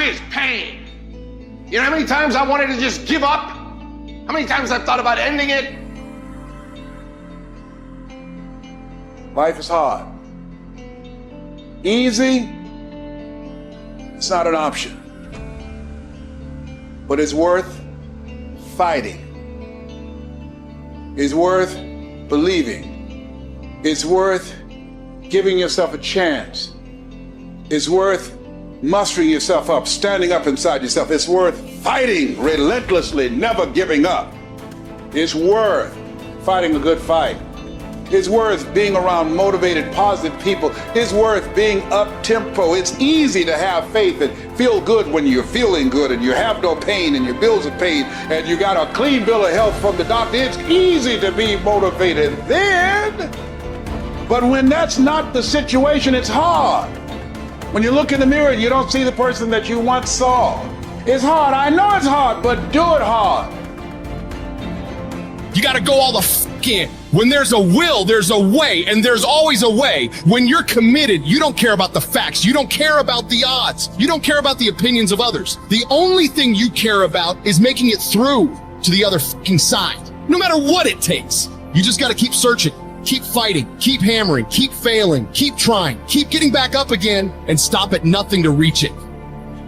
is pain. You know how many times I wanted to just give up? How many times I've thought about ending it? Life is hard. Easy, it's not an option. But it's worth fighting. It's worth believing. It's worth giving yourself a chance. It's worth mustering yourself up, standing up inside yourself. It's worth fighting relentlessly, never giving up. It's worth fighting a good fight. It's worth being around motivated, positive people. It's worth being up-tempo. It's easy to have faith and feel good when you're feeling good and you have no pain and your bills are paid and you got a clean bill of health from the doctor. It's easy to be motivated then. But when that's not the situation, it's hard. When you look in the mirror and you don't see the person that you once saw. It's hard. I know it's hard, but do it hard. You got to go all the f in. When there's a will, there's a way, and there's always a way. When you're committed, you don't care about the facts. You don't care about the odds. You don't care about the opinions of others. The only thing you care about is making it through to the other f***ing side. No matter what it takes. You just got to keep searching, keep fighting, keep hammering, keep failing, keep trying, keep getting back up again, and stop at nothing to reach it.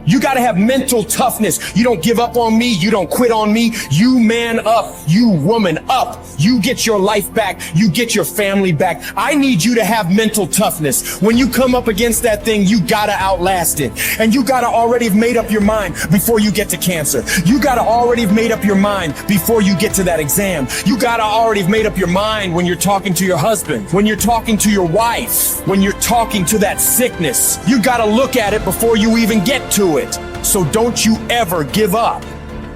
You gotta have mental toughness. You don't give up on me. You don't quit on me. You man up. You woman up. You get your life back. You get your family back. I need you to have mental toughness. When you come up against that thing, you gotta outlast it. And you gotta already have made up your mind before you get to cancer. You gotta already have made up your mind before you get to that exam. You gotta already have made up your mind when you're talking to your husband, when you're talking to your wife, when you're talking to that sickness. You gotta look at it before you even get to it. So don't you ever give up.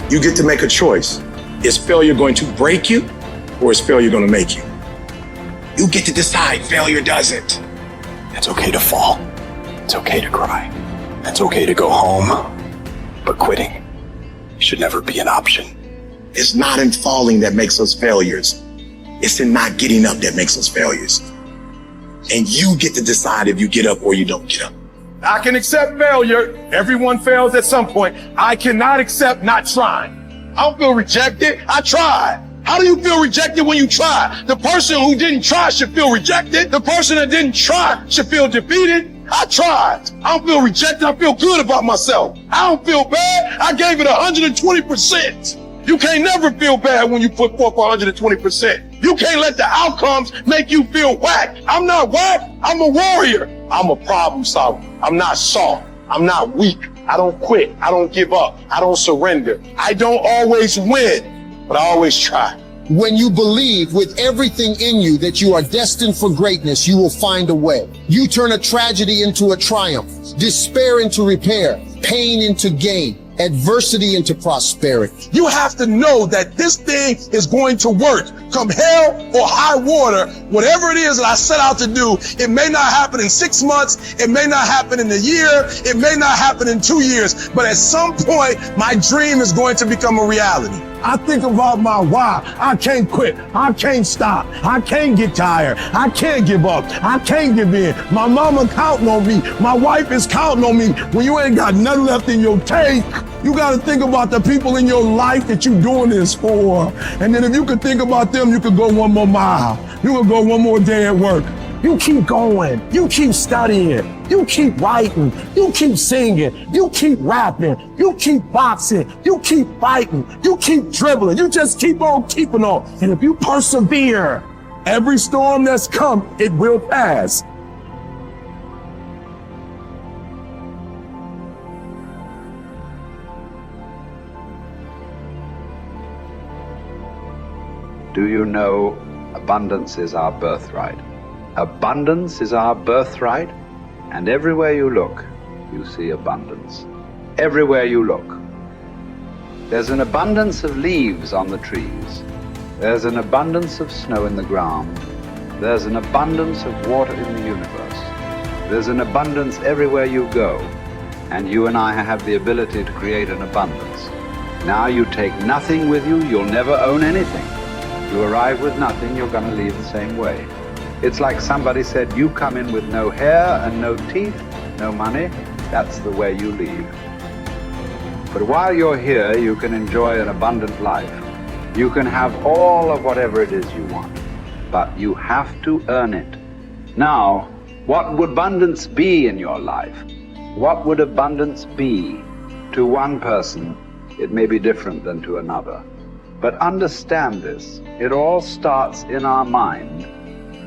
You get to make a choice. Is failure going to break you or is failure going to make you? You get to decide. Failure doesn't. It's okay to fall. It's okay to cry. It's okay to go home. But quitting should never be an option. It's not in falling that makes us failures. It's in not getting up that makes us failures. And you get to decide if you get up or you don't get up. I can accept failure. Everyone fails at some point. I cannot accept not trying. I don't feel rejected. I tried. How do you feel rejected when you try? The person who didn't try should feel rejected. The person that didn't try should feel defeated. I tried. I don't feel rejected. I feel good about myself. I don't feel bad. I gave it 120%. You can't never feel bad when you put forth 120%. You can't let the outcomes make you feel whack. I'm not whack. I'm a warrior. I'm a problem solver. I'm not soft. I'm not weak. I don't quit. I don't give up. I don't surrender. I don't always win, but I always try. When you believe with everything in you that you are destined for greatness, you will find a way. You turn a tragedy into a triumph, despair into repair, pain into gain, adversity into prosperity. You have to know that this thing is going to work. Come hell or high water, whatever it is that I set out to do, it may not happen in 6 months, it may not happen in a year, it may not happen in 2 years, but at some point, my dream is going to become a reality. I think about my why. I can't quit. I can't stop. I can't get tired. I can't give up. I can't give in. My mama counting on me. My wife is counting on me. When you ain't got nothing left in your tank, you got to think about the people in your life that you're doing this for. And then if you could think about them, you could go one more mile. You could go one more day at work. You keep going. You keep studying. You keep writing. You keep singing. You keep rapping. You keep boxing. You keep fighting. You keep dribbling. You just keep on keeping on. And if you persevere, every storm that's come, it will pass. Do you know abundance is our birthright? Abundance is our birthright, and everywhere you look, you see abundance. Everywhere you look. There's an abundance of leaves on the trees. There's an abundance of snow in the ground. There's an abundance of water in the universe. There's an abundance everywhere you go, and you and I have the ability to create an abundance. Now you take nothing with you, you'll never own anything. You arrive with nothing, you're going to leave the same way. It's like somebody said, you come in with no hair and no teeth, no money, that's the way you leave. But while you're here, you can enjoy an abundant life. You can have all of whatever it is you want, but you have to earn it. Now, what would abundance be in your life? What would abundance be? To one person, it may be different than to another. But understand this, it all starts in our mind.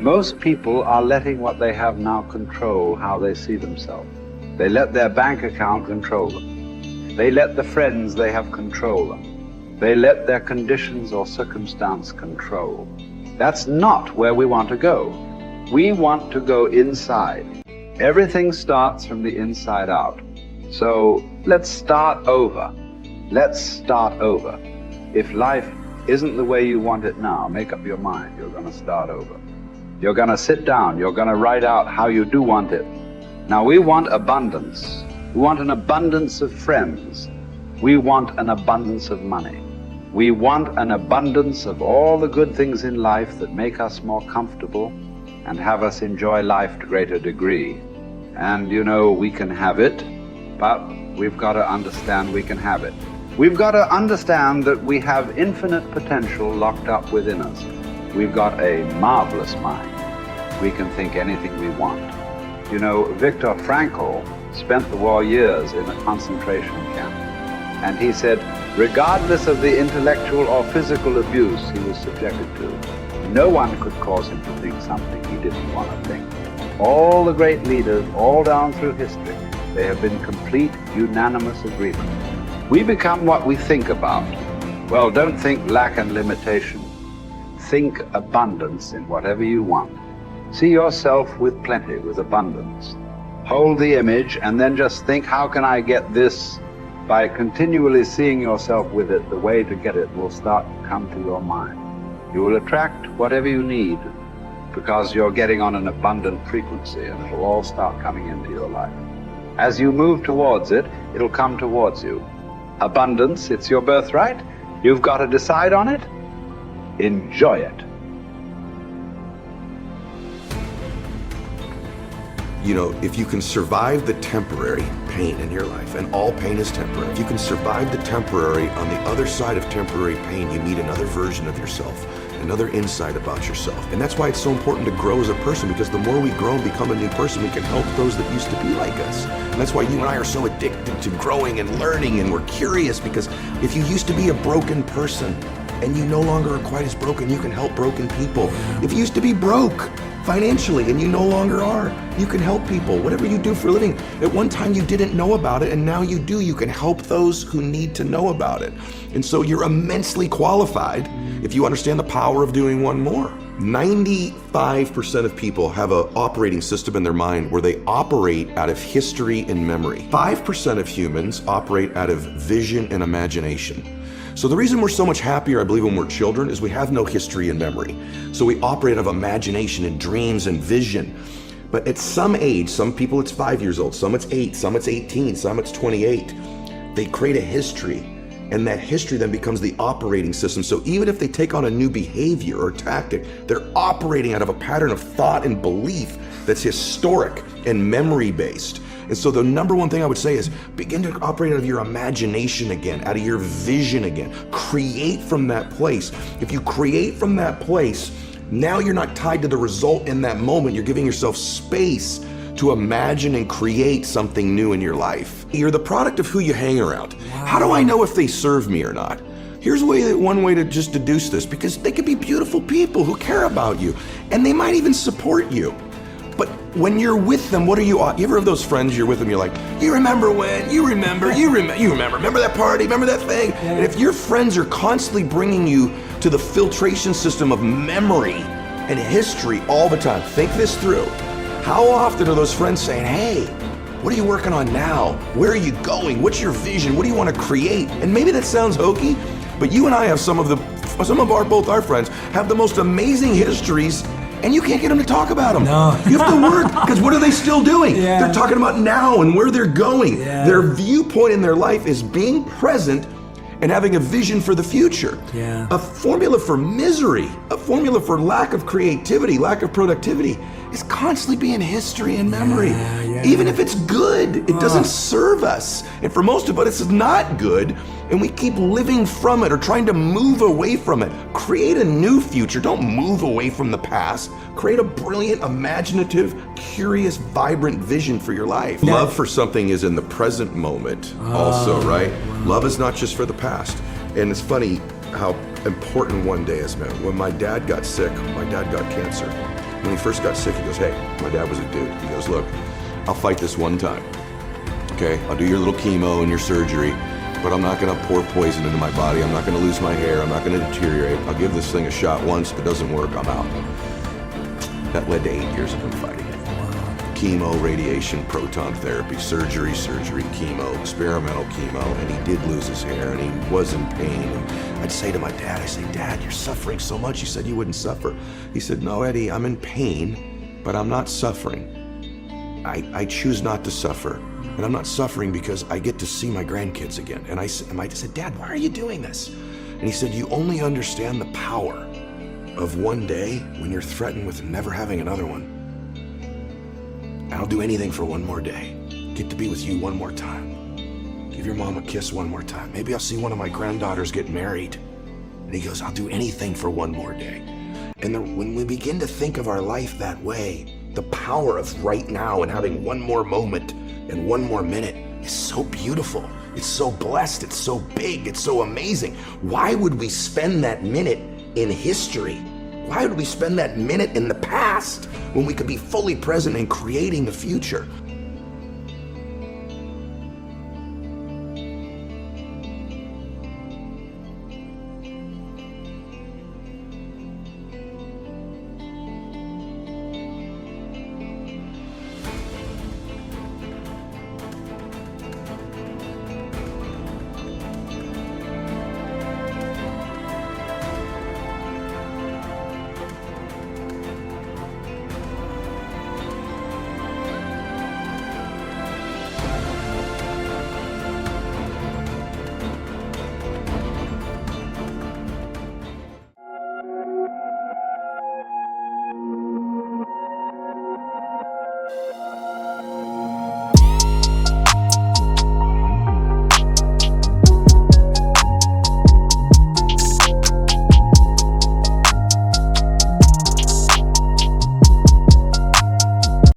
Most people are letting what they have now control how they see themselves. They let their bank account control them. They let the friends they have control them. They let their conditions or circumstance control. That's not where we want to go. We want to go inside. Everything starts from the inside out. So let's start over. Let's start over. If life isn't the way you want it now, make up your mind, you're going to start over. You're going to sit down, you're going to write out how you do want it. Now we want abundance. We want an abundance of friends. We want an abundance of money. We want an abundance of all the good things in life that make us more comfortable and have us enjoy life to a greater degree. And you know, we can have it, but we've got to understand we can have it. We've got to understand that we have infinite potential locked up within us. We've got a marvelous mind. We can think anything we want. You know, Viktor Frankl spent the war years in a concentration camp. And he said, regardless of the intellectual or physical abuse he was subjected to, no one could cause him to think something he didn't want to think. All the great leaders, all down through history, they have been complete, unanimous agreement. We become what we think about. Well, don't think lack and limitation. Think abundance in whatever you want. See yourself with plenty, with abundance. Hold the image and then just think, how can I get this? By continually seeing yourself with it, the way to get it will start to come to your mind. You will attract whatever you need because you're getting on an abundant frequency and it will all start coming into your life. As you move towards it, it'll come towards you. Abundance, it's your birthright. You've got to decide on it. Enjoy it. You know, if you can survive the temporary pain in your life, and all pain is temporary, if you can survive the temporary, on the other side of temporary pain, you meet another version of yourself, another insight about yourself. And that's why it's so important to grow as a person, because the more we grow and become a new person, we can help those that used to be like us. And that's why you and I are so addicted to growing and learning, and we're curious, because if you used to be a broken person and you no longer are quite as broken, you can help broken people. If you used to be broke financially and you no longer are, you can help people. Whatever you do for a living, at one time you didn't know about it and now you do. You can help those who need to know about it. And so you're immensely qualified if you understand the power of doing one more. 95% of people have an operating system in their mind where they operate out of history and memory. 5% of humans operate out of vision and imagination. So the reason we're so much happier, I believe, when we're children is we have no history and memory. So we operate out of imagination and dreams and vision. But at some age, some people it's 5 years old, some it's 8, some it's 18, some it's 28. They create a history, and that history then becomes the operating system. So even if they take on a new behavior or tactic, they're operating out of a pattern of thought and belief that's historic and memory-based. And so the number one thing I would say is begin to operate out of your imagination again, out of your vision again. Create from that place. If you create from that place, now you're not tied to the result in that moment. You're giving yourself space to imagine and create something new in your life. You're the product of who you hang around. Wow. How do I know if they serve me or not? Here's one way to just deduce this, because they could be beautiful people who care about you, and they might even support you. But when you're with them, what are you ever have those friends you're with them, you're like, you remember when, remember that party, remember that thing? Yeah. And if your friends are constantly bringing you to the filtration system of memory and history all the time, think this through. How often are those friends saying, hey, what are you working on now? Where are you going? What's your vision? What do you want to create? And maybe that sounds hokey, but you and I have both our friends have the most amazing histories, and you can't get them to talk about them. No. You have to work, because what are they still doing? Yeah. They're talking about now and where they're going. Yeah. Their viewpoint in their life is being present and having a vision for the future. Yeah. A formula for misery, a formula for lack of creativity, lack of productivity is constantly being history and memory. Even if it's good, it doesn't serve us. And for most of us, it's not good. And we keep living from it or trying to move away from it. Create a new future. Don't move away from the past. Create a brilliant, imaginative, curious, vibrant vision for your life. Love for something is in the present moment also, right? Love is not just for the past. And it's funny how important one day is, man. When my dad got sick, my dad got cancer. When he first got sick, he goes, hey, my dad was a dude. He goes, look, I'll fight this one time. Okay, I'll do your little chemo and your surgery, but I'm not gonna pour poison into my body. I'm not gonna lose my hair. I'm not gonna deteriorate. I'll give this thing a shot once. If it doesn't work, I'm out. That led to 8 years of him fighting it. Chemo, radiation, proton therapy, surgery, chemo, experimental chemo, and he did lose his hair and he was in pain. And I'd say to my dad, Dad, you're suffering so much. You said you wouldn't suffer. He said, no, Eddie, I'm in pain, but I'm not suffering. I choose not to suffer. And I'm not suffering because I get to see my grandkids again. And I said, Dad, why are you doing this? And he said, you only understand the power of one day when you're threatened with never having another one. I'll do anything for one more day. Get to be with you one more time. Give your mom a kiss one more time. Maybe I'll see one of my granddaughters get married. And he goes, I'll do anything for one more day. And when we begin to think of our life that way, the power of right now and having one more moment and one more minute is so beautiful. It's so blessed. It's so big. It's so amazing. Why would we spend that minute in history? Why would we spend that minute in the past when we could be fully present and creating the future?